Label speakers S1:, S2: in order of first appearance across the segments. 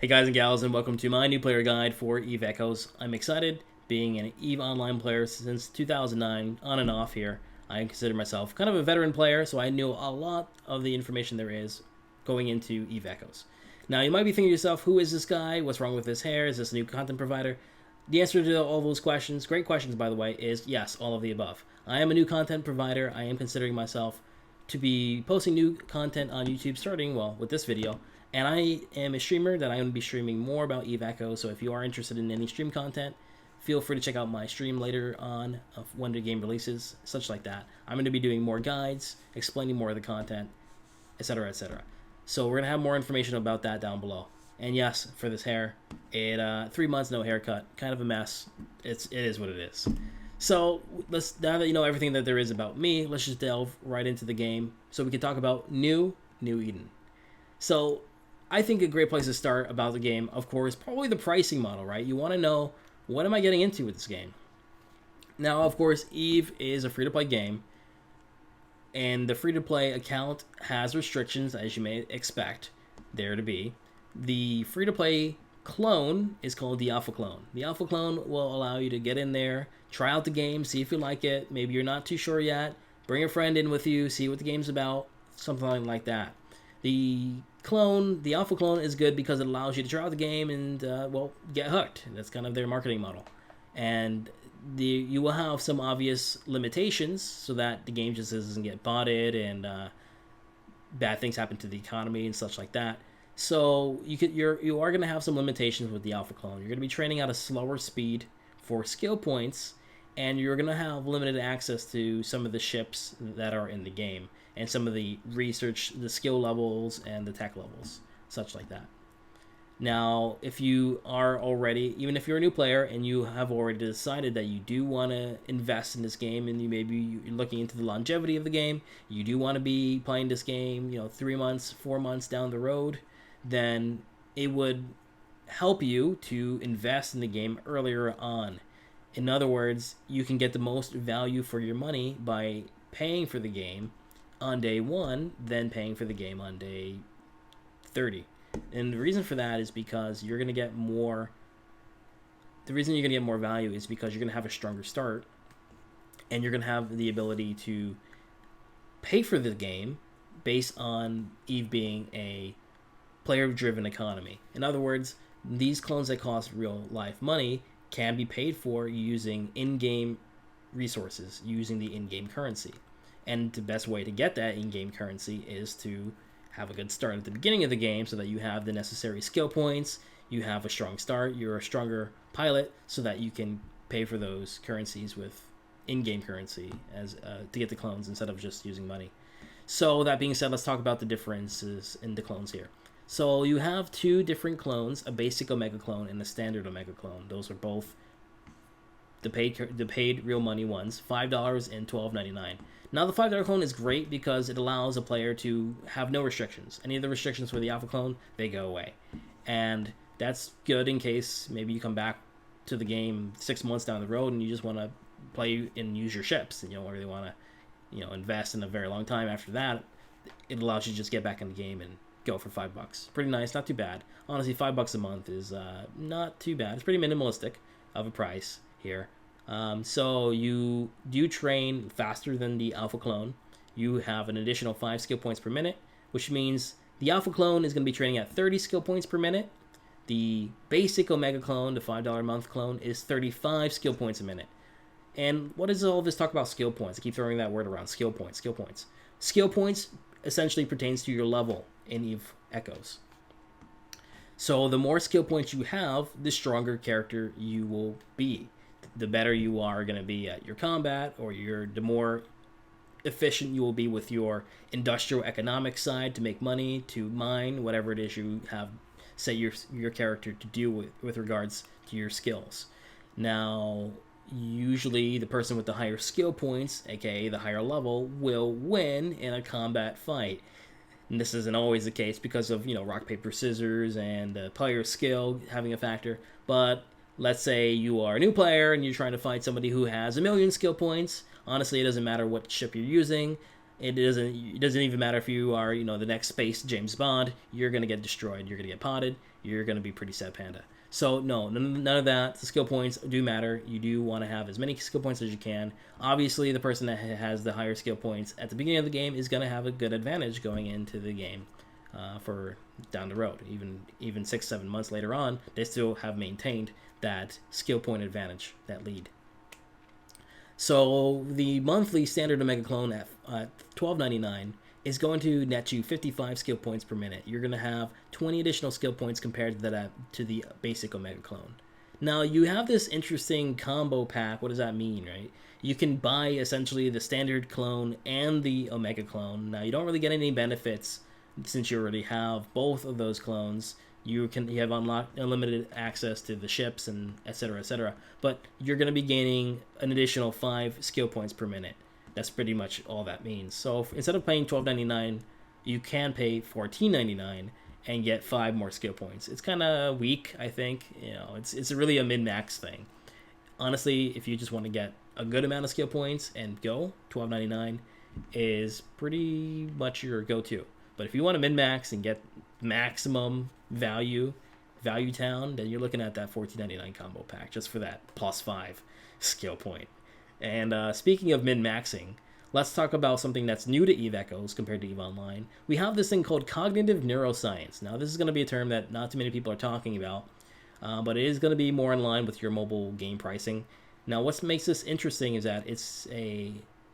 S1: Hey guys and gals, and welcome to my new player guide for EVE Echoes. I'm excited, being an EVE Online player since 2009, on and off here. I consider myself kind of a veteran player, so I knew a lot of the information there is going into EVE Echoes. Now, you might be thinking to yourself, who is this guy? What's wrong with his hair? Is this a new content provider? The answer to all those questions, great questions by the way, is yes, all of the above. I am a new content provider. I am considering myself to be posting new content on YouTube starting, well, with this video. And I am a streamer that I'm going to be streaming more about EVE Echo, so if you are interested in any stream content, feel free to check out my stream later on of when the game releases, such like that. I'm going to be doing more guides, explaining more of the content, etc., etc. So we're going to have more information about that down below. And yes, for this hair, 3 months no haircut, kind of a mess. It is what it is. So now that you know everything that there is about me, let's just delve right into the game so we can talk about New Eden. So I think a great place to start about the game, of course, probably the pricing model, right? You want to know, what am I getting into with this game? Now, of course, EVE is a free-to-play game, and the free-to-play account has restrictions, as you may expect there to be. The free-to-play clone is called the Alpha Clone. The Alpha Clone will allow you to get in there, try out the game, see if you like it. Maybe you're not too sure yet. Bring a friend in with you, see what the game's about, something like that. The Alpha Clone is good because it allows you to try out the game and, get hooked. That's kind of their marketing model. And you will have some obvious limitations so that the game just doesn't get botted and bad things happen to the economy and such like that. So you are going to have some limitations with the Alpha Clone. You're going to be training at a slower speed for skill points, and you're going to have limited access to some of the ships that are in the game, and some of the research, the skill levels, and the tech levels, such like that. Now, if you are already, even if you're a new player and you have already decided that you do want to invest in this game, and you're looking into the longevity of the game, you do want to be playing this game, 3 months, 4 months down the road, then it would help you to invest in the game earlier on. In other words, you can get the most value for your money by paying for the game on day 1 than paying for the game on day 30. And the reason for that is because you're going to get more. The reason you're going to get more value is because you're going to have a stronger start, and you're going to have the ability to pay for the game based on EVE being a player-driven economy. In other words, these clones that cost real life money can be paid for using in-game resources, using the in-game currency. And the best way to get that in-game currency is to have a good start at the beginning of the game so that you have the necessary skill points, you have a strong start, you're a stronger pilot, so that you can pay for those currencies with in-game currency to get the clones instead of just using money. So that being said, let's talk about the differences in the clones here. So you have 2 different clones, a basic Omega clone and a standard Omega clone. Those are both the paid real money ones, $5 and $12.99. Now the $5 clone is great because it allows a player to have no restrictions. Any of the restrictions for the Alpha clone, they go away. And that's good in case maybe you come back to the game 6 months down the road and you just want to play and use your ships, and you don't really want to invest in a very long time after that. It allows you to just get back in the game and go for $5. Pretty nice, not too bad. Honestly, $5 a month is not too bad. It's pretty minimalistic of a price here. So you do train faster than the Alpha clone. You have an additional 5 skill points per minute, which means the Alpha clone is going to be training at 30 skill points per minute. The basic Omega clone, the $5 a month clone, is 35 skill points a minute. And what is all this talk about skill points? I keep throwing that word around, skill points. Skill points essentially pertains to your level in EVE Echoes. So the more skill points you have, the stronger character you will be. The better you are going to be at your combat, or the more efficient you will be with your industrial economic side to make money, to mine, whatever it is you have set your character to do with regards to your skills. Now, usually the person with the higher skill points, aka the higher level, will win in a combat fight. And this isn't always the case because of, rock, paper, scissors and the player skill having a factor. But let's say you are a new player and you're trying to fight somebody who has 1,000,000 skill points. Honestly, it doesn't matter what ship you're using. It doesn't even matter if you are, the next space James Bond. You're going to get destroyed. You're going to get potted. you're going to be pretty sad panda. So no, none of that. The skill points do matter. You do want to have as many skill points as you can. Obviously, the person that has the higher skill points at the beginning of the game is going to have a good advantage going into the game for down the road. Even 6-7 months later on, they still have maintained that skill point advantage, that lead. So the monthly standard Omega Clone at $12.99 is going to net you 55 skill points per minute. You're going to have 20 additional skill points compared to the basic Omega Clone. Now, you have this interesting combo pack. What does that mean, right? You can buy essentially the standard clone and the Omega Clone. Now, you don't really get any benefits since you already have both of those clones. You have unlimited access to the ships and etc. etc. But you're going to be gaining an additional 5 skill points per minute. That's pretty much all that means. So instead of paying $12.99, you can pay $14.99 and get 5 more skill points. It's kind of weak, I think. It's really a min-max thing. Honestly, if you just want to get a good amount of skill points and go, $12.99 is pretty much your go-to. But if you want to min-max and get maximum value town, then you're looking at that $14.99 combo pack just for that plus 5 skill point. And speaking of min-maxing, let's talk about something that's new to EVE Echoes compared to EVE Online. We have this thing called cognitive neuroscience. Now, this is going to be a term that not too many people are talking about, but it is going to be more in line with your mobile game pricing. Now, what makes this interesting is that it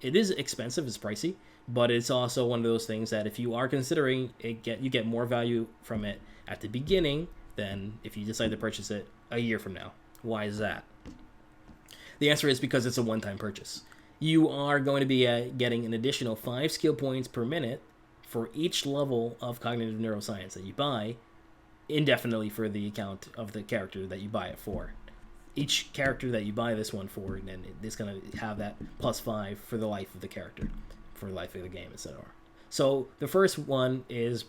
S1: is expensive, it's pricey, but it's also one of those things that if you are considering it, you get more value from it at the beginning than if you decide to purchase it a year from now. Why is that? The answer is because it's a one-time purchase. You are going to be getting an additional 5 skill points per minute for each level of cognitive neuroscience that you buy indefinitely for the account of the character that you buy it for. Each character that you buy this one for, and then it's going to have that plus 5 for the life of the character, for the life of the game, etc. So the first one is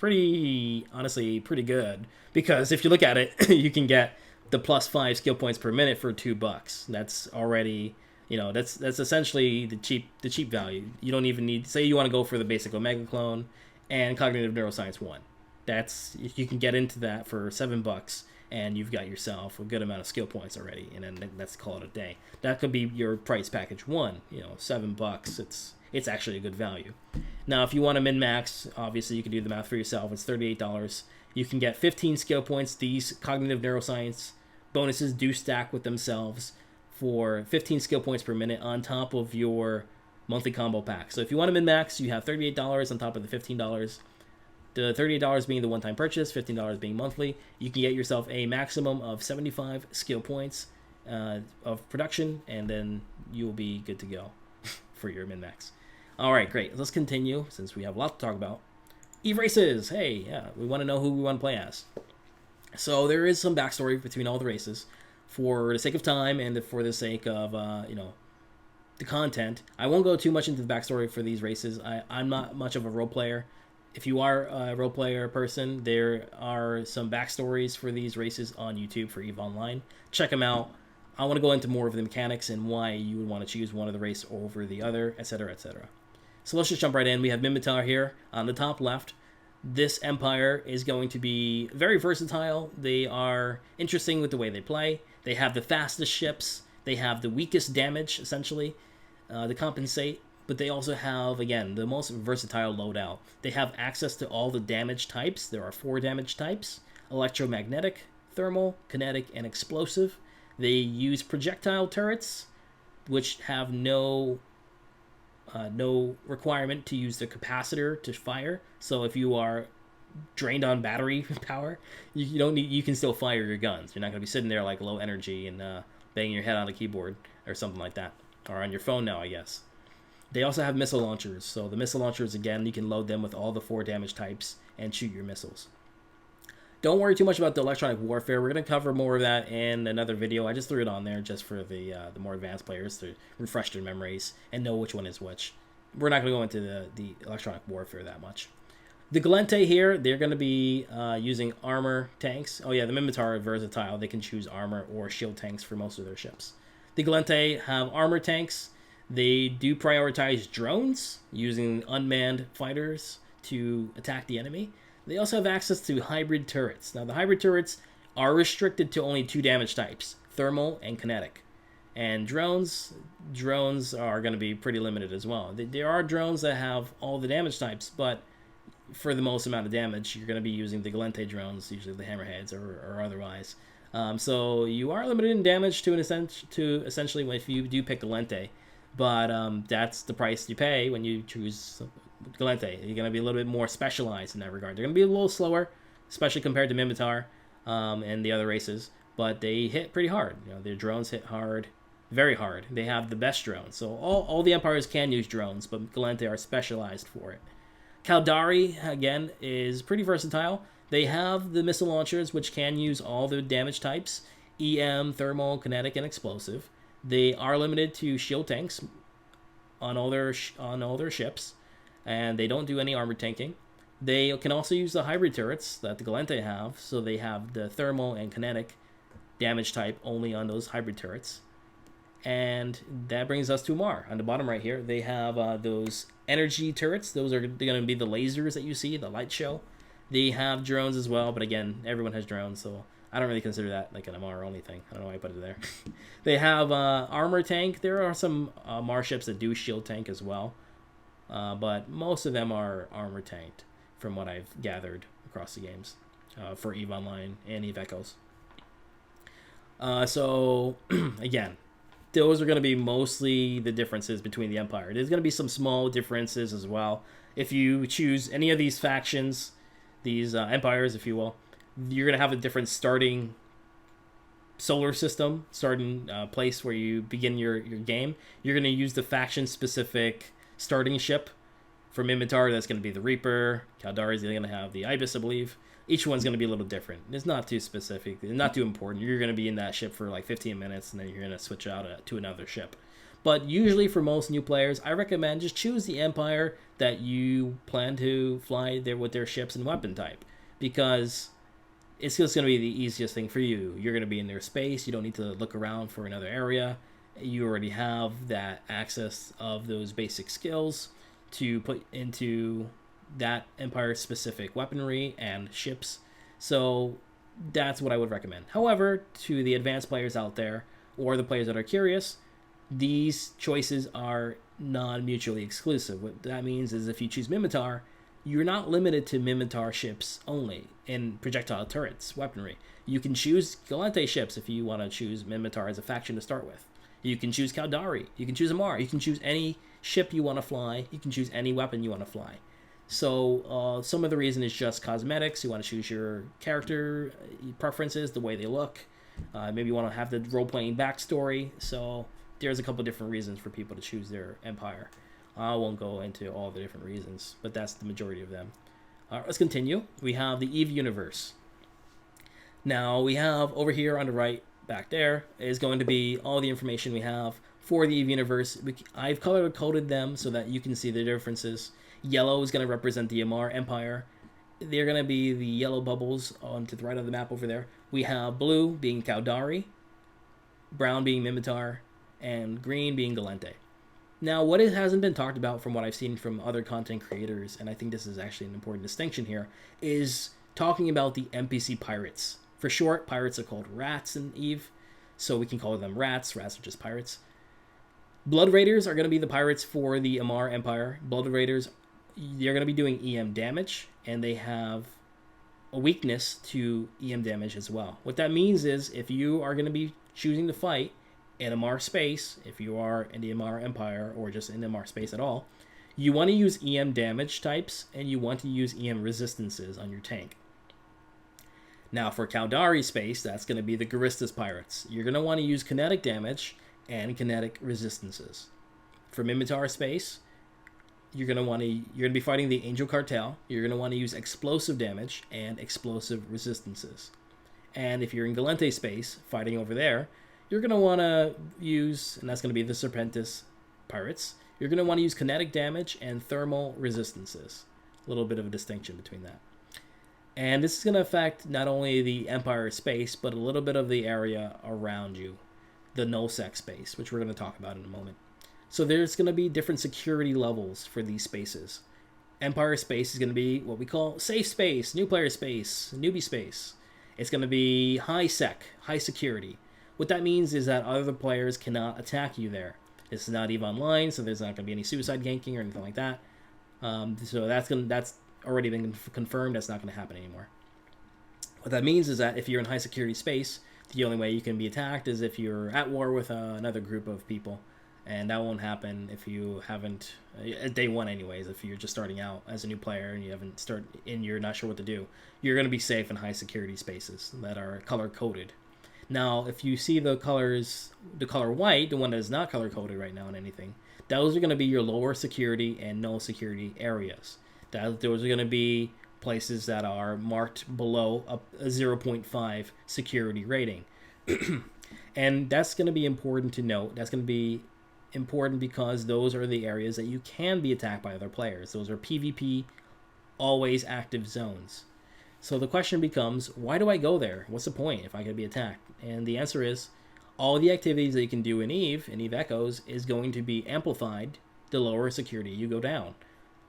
S1: honestly pretty good, because if you look at it, you can get the plus 5 skill points per minute for $2. That's already, that's essentially the cheap value. You don't even need, say you want to go for the basic Omega Clone and Cognitive Neuroscience 1. You can get into that for $7, and you've got yourself a good amount of skill points already, and then let's call it a day. That could be your price package 1, $7. It's actually a good value. Now, if you want to min-max, obviously you can do the math for yourself. It's $38. You can get 15 skill points. These cognitive neuroscience bonuses do stack with themselves for 15 skill points per minute on top of your monthly combo pack. So if you want to min-max, you have $38 on top of the $15. The $38 being the one-time purchase, $15 being monthly. You can get yourself a maximum of 75 skill points of production, and then you'll be good to go for your min-max. All right, great. Let's continue since we have a lot to talk about. EVE races. Hey, yeah, we want to know who we want to play as. So there is some backstory between all the races. For the sake of time and for the sake of the content, I won't go too much into the backstory for these races. I'm not much of a role player. If you are a role player person, there are some backstories for these races on YouTube for EVE Online. Check them out. I want to go into more of the mechanics and why you would want to choose one of the race over the other, etc., etc. So let's just jump right in. We have Minmatar here on the top left. This Empire is going to be very versatile. They are interesting with the way they play. They have the fastest ships. They have the weakest damage, essentially, to compensate. But they also have, again, the most versatile loadout. They have access to all the damage types. There are 4 damage types: electromagnetic, thermal, kinetic, and explosive. They use projectile turrets, which have no requirement to use the capacitor to fire. So if you are drained on battery power, you can still fire your guns. You're not going to be sitting there like low energy and banging your head on the keyboard or something like that, or on your phone now, I guess. They also have missile launchers. So the missile launchers, again, you can load them with all the 4 damage types and shoot your missiles. Don't worry too much about the electronic warfare. We're going to cover more of that in another video. I just threw it on there just for the more advanced players to refresh their memories and know which one is which. We're not going to go into the electronic warfare that much. The Gallente here, they're going to be using armor tanks. Oh yeah, the Minmatar are versatile. They can choose armor or shield tanks for most of their ships. The Gallente have armor tanks. They do prioritize drones, using unmanned fighters to attack the enemy. They also have access to hybrid turrets. Now, the hybrid turrets are restricted to only 2 damage types, thermal and kinetic. And drones are going to be pretty limited as well. There are drones that have all the damage types, but for the most amount of damage, you're going to be using the Gallente drones, usually the Hammerheads or otherwise. So you are limited in damage to essentially if you do pick Gallente, but that's the price you pay when you choose Gallente. You're going to be a little bit more specialized in that regard. They're going to be a little slower, especially compared to Minmatar and the other races, but they hit pretty hard. Their drones hit hard, very hard. They have the best drones. So all the Empires can use drones, but Gallente are specialized for it. Caldari, again, is pretty versatile. They have the missile launchers, which can use all the damage types, EM, thermal, kinetic, and explosive. They are limited to shield tanks on all their ships, and they don't do any armor tanking. They can also use the hybrid turrets that the Gallente have, so they have the thermal and kinetic damage type only on those hybrid turrets. And that brings us to Amarr. On the bottom right here, they have those energy turrets. Those are going to be the lasers that you see, the light show. They have drones as well, but again, everyone has drones, so I don't really consider that like an Amarr only thing. I don't know why I put it there. They have armor tank. There are some Amarr ships that do shield tank as well, but most of them are armor tanked, from what I've gathered across the games for EVE Online and EVE Echoes. So again, those are going to be mostly the differences between the Empire. There's going to be some small differences as well. If you choose any of these factions, these empires, if you will, you're going to have a different starting solar system, starting place where you begin your game. You're going to use the faction-specific starting ship. For Minmatar, that's going to be the Reaper. Caldari is going to have the Ibis, I believe. Each one's going to be a little different. It's not too specific. It's not too important. You're going to be in that ship for like 15 minutes, and then you're going to switch out to another ship. But usually for most new players, I recommend just choose the Empire that you plan to fly there with their ships and weapon type, because it's just going to be the easiest thing for you. You're going to be in their space. You don't need to look around for another area. You already have that access of those basic skills to put into that Empire-specific weaponry and ships. So that's what I would recommend. However, to the advanced players out there, or the players that are curious, these choices are non-mutually exclusive. What that means is if you choose Minmatar, you're not limited to Minmatar ships only in projectile turrets, weaponry. You can choose Gallente ships if you want to choose Minmatar as a faction to start with. You can choose Caldari. You can choose Amarr. You can choose any ship you want to fly. You can choose any weapon you want to fly. So some of the reason is just cosmetics. You want to choose your character preferences, the way they look. Maybe you want to have the role-playing backstory. So there's a couple different reasons for people to choose their Empire. I won't go into all the different reasons, but that's the majority of them. Let's continue. We have the EVE universe. Now we have over here on the right, back there, is going to be all the information we have for the EVE universe. I've color-coded them so that you can see the differences. Yellow is going to represent the Amarr Empire. They're going to be the yellow bubbles on to the right of the map over there. We have blue being Caldari, brown being Minmatar, and green being Gallente. Now, what hasn't been talked about from what I've seen from other content creators, and I think this is actually an important distinction here, is talking about the NPC pirates. For short, pirates are called rats in EVE, so we can call them rats. Rats are just pirates. Blood Raiders are going to be the pirates for the Amarr Empire. Blood Raiders, they're going to be doing EM damage, and they have a weakness to EM damage as well. What that means is if you are going to be choosing to fight in Amarr space, if you are in the Amarr Empire or just in the Amarr space at all, you want to use EM damage types, and you want to use EM resistances on your tank. Now for Caldari space, that's going to be the Garistas pirates. You're going to want to use kinetic damage and kinetic resistances. For Minmatar space, you're going to be fighting the Angel Cartel. You're going to want to use explosive damage and explosive resistances. And if you're in Gallente space, fighting over there, you're going to want to use, and that's going to be the Serpentis pirates, you're going to want to use kinetic damage and thermal resistances. A little bit of a distinction between that. And this is going to affect not only the Empire space, but a little bit of the area around you, the nullsec space, which we're going to talk about in a moment. So there's going to be different security levels for these spaces. Empire space is going to be what we call safe space, new player space, newbie space. It's going to be high sec, high security. What that means is that other players cannot attack you there. This is not EVE Online, so there's not going to be any suicide ganking or anything like that. So that's already been confirmed. That's not going to happen anymore. What that means is that if you're in high security space, the only way you can be attacked is if you're at war with another group of people, and that won't happen if you haven't at day one anyways. If you're just starting out as a new player and you're not sure what to do, you're going to be safe in high security spaces that are color coded. Now, if you see the color white, the one that is not color coded right now in anything, those are going to be your lower security and no security areas. Those are going to be places that are marked below a 0.5 security rating. And that's going to be important to note. That's going to be important because those are the areas that you can be attacked by other players. Those are PvP, always active zones. So the question becomes, why do I go there? What's the point if I could be attacked? And the answer is, all the activities that you can do in EVE Echoes, is going to be amplified the lower security you go down,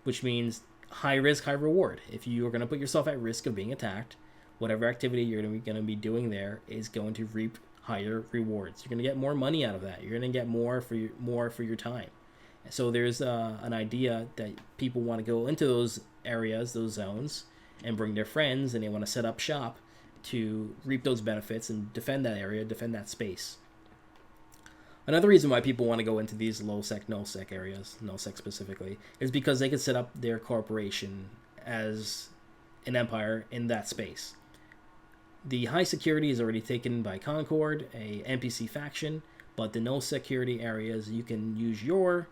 S1: which means high risk, high reward. If you are going to put yourself at risk of being attacked, whatever activity you're going to be doing there is going to reap higher rewards. You're going to get more money out of that. You're going to get more for your time. So there's an idea that people want to go into those areas, those zones, and bring their friends, and they want to set up shop to reap those benefits and defend that area, defend that space. Another reason why people want to go into these low sec, no sec areas, no sec specifically, is because they can set up their corporation as an empire in that space. The high security is already taken by Concord, a NPC faction, but the no security areas, you can use your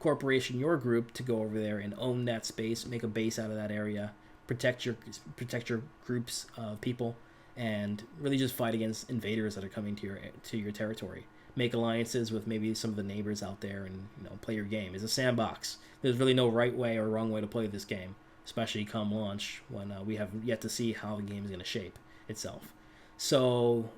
S1: corporation, your group, to go over there and own that space, make a base out of that area, protect your groups of people, and really just fight against invaders that are coming to your territory. Make alliances with maybe some of the neighbors out there, and play your game. It's a sandbox. There's really no right way or wrong way to play this game, especially come launch when we have yet to see how the game is going to shape itself. So,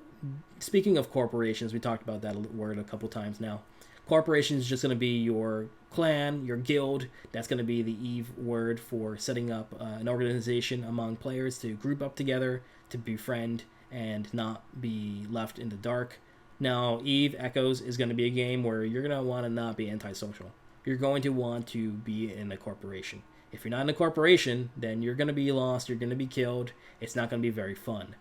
S1: speaking of corporations, we talked about that word a couple times now. Corporation is just going to be your clan, your guild. That's going to be the EVE word for setting up an organization among players to group up together, to befriend, and not be left in the dark. Now, EVE Echoes is going to be a game where you're going to want to not be antisocial. You're going to want to be in a corporation. If you're not in a corporation, then you're going to be lost, you're going to be killed. It's not going to be very fun.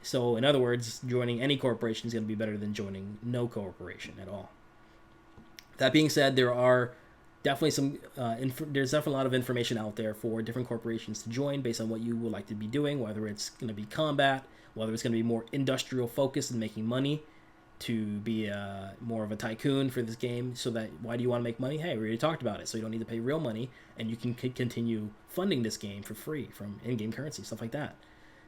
S1: So, in other words, joining any corporation is going to be better than joining no corporation at all. That being said, there are definitely there's definitely a lot of information out there for different corporations to join based on what you would like to be doing, whether it's going to be combat, whether it's going to be more industrial focused and making money, to be more of a tycoon for this game. So that, why do you want to make money? Hey, we already talked about it. So you don't need to pay real money, and you can continue funding this game for free from in-game currency, stuff like that.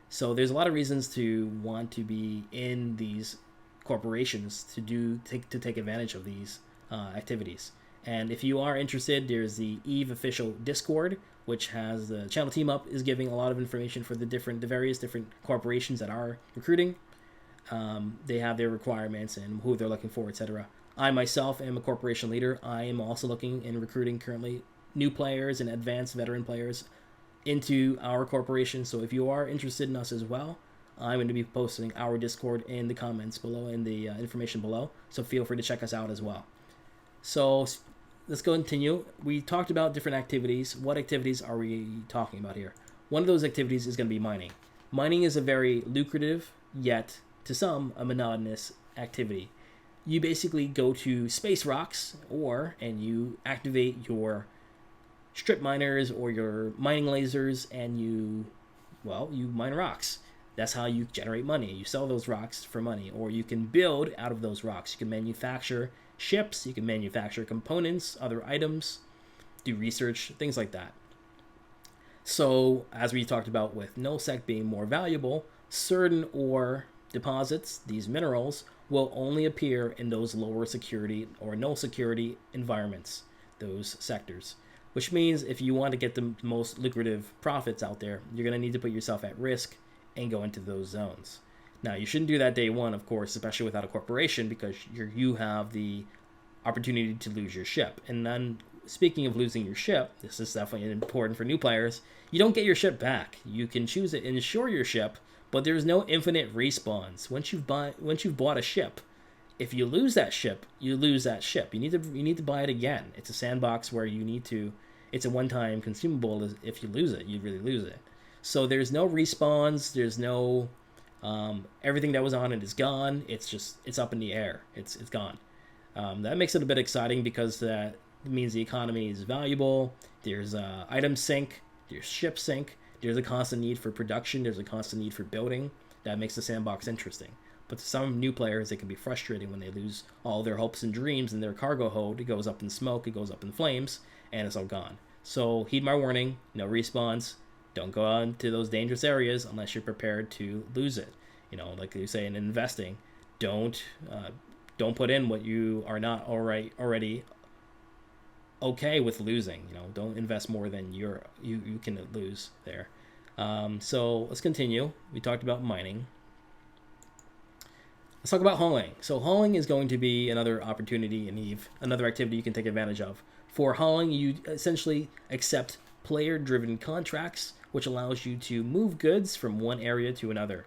S1: So there's a lot of reasons to want to be in these corporations to take advantage of these activities. And if you are interested, there's the EVE official Discord, which has the channel team up, is giving a lot of information for the various different corporations that are recruiting. They have their requirements and who they're looking for, etc. I myself am a corporation leader. I am also looking and recruiting currently new players and advanced veteran players into our corporation. So if you are interested in us as well, I'm going to be posting our Discord in the comments below, in the information below. So feel free to check us out as well. So let's go continue. We talked about different activities. What activities are we talking about here? One of those activities is going to be mining. Mining is a very lucrative, yet to some, a monotonous activity. You basically go to space rocks, and you activate your strip miners or your mining lasers, and you mine rocks. That's how you generate money. You sell those rocks for money, or you can build out of those rocks. You can manufacture ships, you can manufacture components, other items, do research, things like that. So, as we talked about with NullSec being more valuable, certain ore deposits, these minerals, will only appear in those lower security or no security environments, those sectors. Which means if you want to get the most lucrative profits out there, you're going to need to put yourself at risk and go into those zones. Now, you shouldn't do that day one, of course, especially without a corporation, because you have the opportunity to lose your ship. And then speaking of losing your ship, this is definitely important for new players. You don't get your ship back. You can choose to insure your ship, but there's no infinite respawns. Once you've bought a ship, if you lose that ship, you lose that ship. You need to buy it again. It's a sandbox where you need to. It's a one-time consumable. If you lose it, you really lose it. So there's no respawns. There's no everything that was on it is gone. It's up in the air. It's gone. That makes it a bit exciting because that means the economy is valuable. There's item sync. There's ship sync. There's a constant need for production. There's a constant need for building. That makes the sandbox interesting. But to some new players, it can be frustrating when they lose all their hopes and dreams and their cargo hold. It goes up in smoke, it goes up in flames, and it's all gone. So heed my warning, no respawns. Don't go on to those dangerous areas unless you're prepared to lose it. Like you say in investing, don't put in what you are not already okay with losing. Don't invest more than you can lose there. So let's continue. We talked about mining. Let's talk about hauling. So hauling is going to be another opportunity in EVE, another activity you can take advantage of. For hauling, you essentially accept player-driven contracts, which allows you to move goods from one area to another.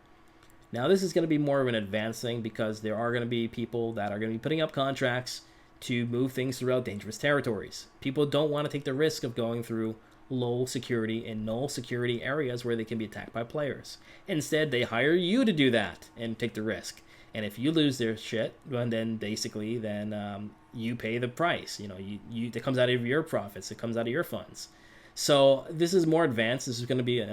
S1: Now, this is going to be more of an advanced thing because there are going to be people that are going to be putting up contracts to move things throughout dangerous territories. People don't want to take the risk of going through low security and null security areas where they can be attacked by players. Instead, they hire you to do that and take the risk. And if you lose their shit, then basically, you pay the price. It comes out of your profits. It comes out of your funds. So this is more advanced. This is going to be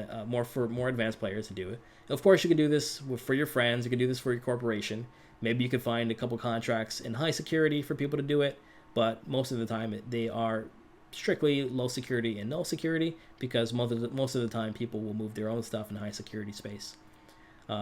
S1: for more advanced players to do it. Of course, you can do this for your friends. You can do this for your corporation. Maybe you could find a couple contracts in high security for people to do it. But most of the time, they are strictly low security and null security because most of the time, people will move their own stuff in high security space.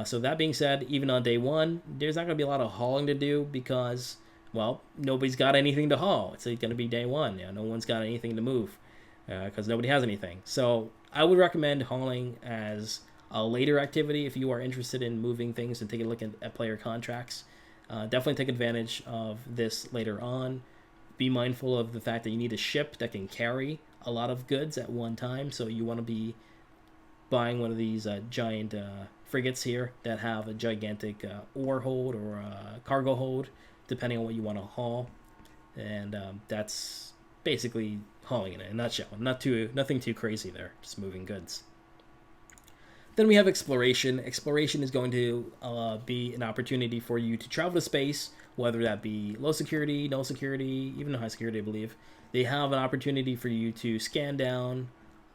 S1: So that being said, even on day one, there's not going to be a lot of hauling to do because, well, nobody's got anything to haul. It's going to be day one. No one's got anything to move because nobody has anything. So I would recommend hauling as a later activity if you are interested in moving things and taking a look at player contracts. Definitely take advantage of this later on. Be mindful of the fact that you need a ship that can carry a lot of goods at one time. So you want to be buying one of these giant frigates here that have a gigantic ore hold or cargo hold, depending on what you want to haul. And that's basically hauling in a nutshell. Nothing too crazy there, just moving goods. Then we have exploration. Exploration is going to be an opportunity for you to travel to space, whether that be low security, no security, even high security, I believe. They have an opportunity for you to scan down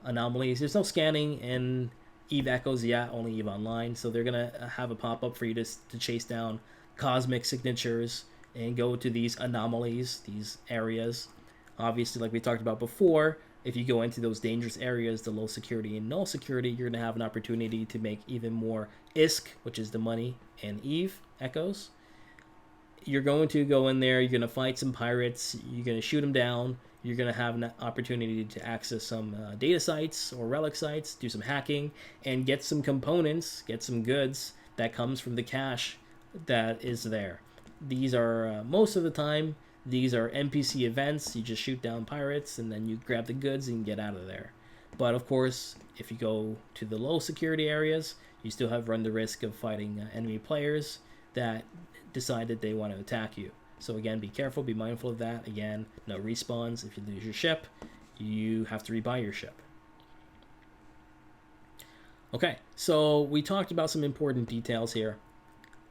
S1: anomalies. There's no scanning in EVE Echoes yet, only EVE Online, so they're going to have a pop-up for you to chase down cosmic signatures and go to these anomalies, these areas. Obviously, like we talked about before, if you go into those dangerous areas, the low security and null security, you're going to have an opportunity to make even more ISK, which is the money, and EVE Echoes. You're going to go in there, you're going to fight some pirates, you're going to shoot them down, you're going to have an opportunity to access some data sites or relic sites, do some hacking, and get some components, get some goods that comes from the cache that is there. These are, most of the time, these are NPC events. You just shoot down pirates, and then you grab the goods and get out of there. But, of course, if you go to the low security areas, you still run the risk of fighting enemy players that decide that they want to attack you. So again, be careful, be mindful of that. Again, no respawns. If you lose your ship, you have to rebuy your ship. Okay, so we talked about some important details here.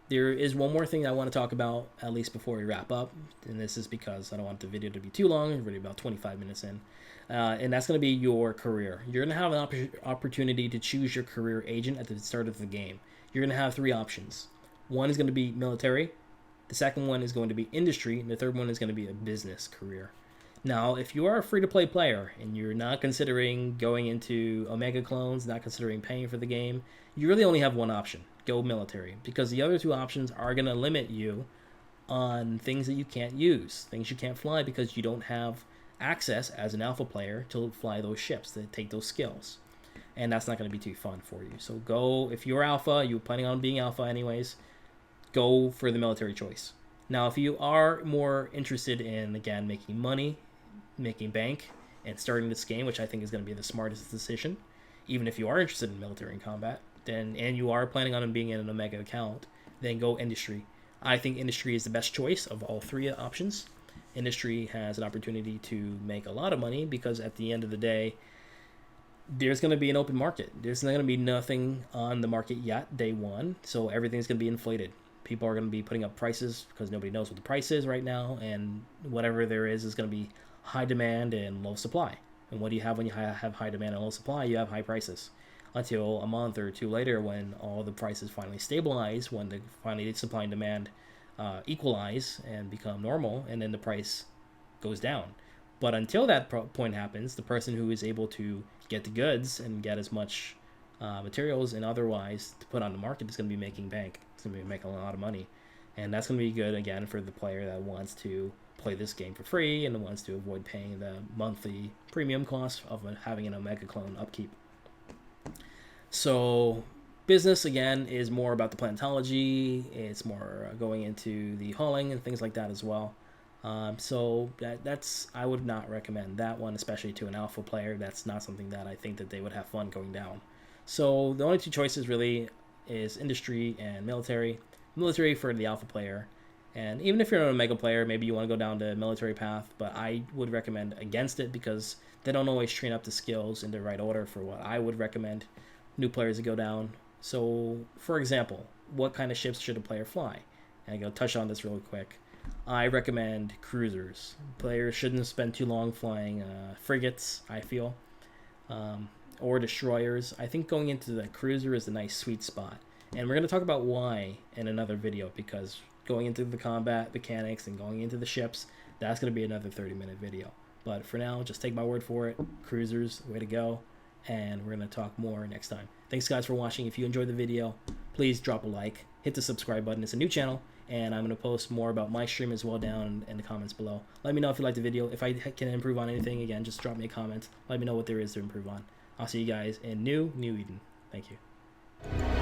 S1: There is one more thing I want to talk about, at least before we wrap up, and this is because I don't want the video to be too long. We're already about 25 minutes in, and that's going to be your career. You're going to have an opportunity to choose your career agent at the start of the game. You're going to have three options. One is going to be military, the second one is going to be industry, and the third one is going to be a business career. Now, if you are a free-to-play player and you're not considering going into Omega clones, not considering paying for the game, you really only have one option. Go military, because the other two options are going to limit you on things that you can't use, things you can't fly because you don't have access as an alpha player to fly those ships, that take those skills. And that's not going to be too fun for you. So go, if you're alpha, you're planning on being alpha anyways, go for the military choice. Now, if you are more interested in, again, making money, making bank and starting this game, which I think is going to be the smartest decision. Even if you are interested in military and combat, then and you are planning on being in an Omega account, then go industry. I think industry is the best choice of all three options. Industry has an opportunity to make a lot of money because at the end of the day, there's going to be an open market. There's not going to be nothing on the market yet, day one, so everything's going to be inflated. People are going to be putting up prices because nobody knows what the price is right now, and whatever there is going to be high demand and low supply. And what do you have when you have high demand and low supply? You have high prices. Until a month or two later, when all the prices finally stabilize, when the finally supply and demand equalize and become normal, and then the price goes down. But until that point happens, the person who is able to get the goods and get as much materials and otherwise to put on the market is going to be making bank. It's going to be making a lot of money. And that's going to be good, again, for the player that wants to play this game for free and wants to avoid paying the monthly premium cost of having an Omega clone upkeep. So business, again, is more about the plantology. It's more going into the hauling and things like that as well. So that's I would not recommend that one, especially to an alpha player. That's not something that I think that they would have fun going down. So the only two choices really is industry and military. Military for the alpha player. And even if you're an Omega player, maybe you want to go down the military path, but I would recommend against it because they don't always train up the skills in the right order for what I would recommend new players to go down. So, for example, what kind of ships should a player fly? And I'm going to touch on this really quick. I recommend cruisers. Players shouldn't spend too long flying frigates, I feel, or destroyers. I think going into the cruiser is a nice sweet spot. And we're going to talk about why in another video, because going into the combat mechanics and going into the ships, that's going to be another 30-minute video. But for now, just take my word for it. Cruisers, way to go. And we're going to talk more next time. Thanks, guys, for watching. If you enjoyed the video, please drop a like. Hit the subscribe button. It's a new channel, and I'm going to post more about my stream as well down in the comments below. Let me know if you liked the video. If I can improve on anything, again, just drop me a comment. Let me know what there is to improve on. I'll see you guys in New Eden. Thank you.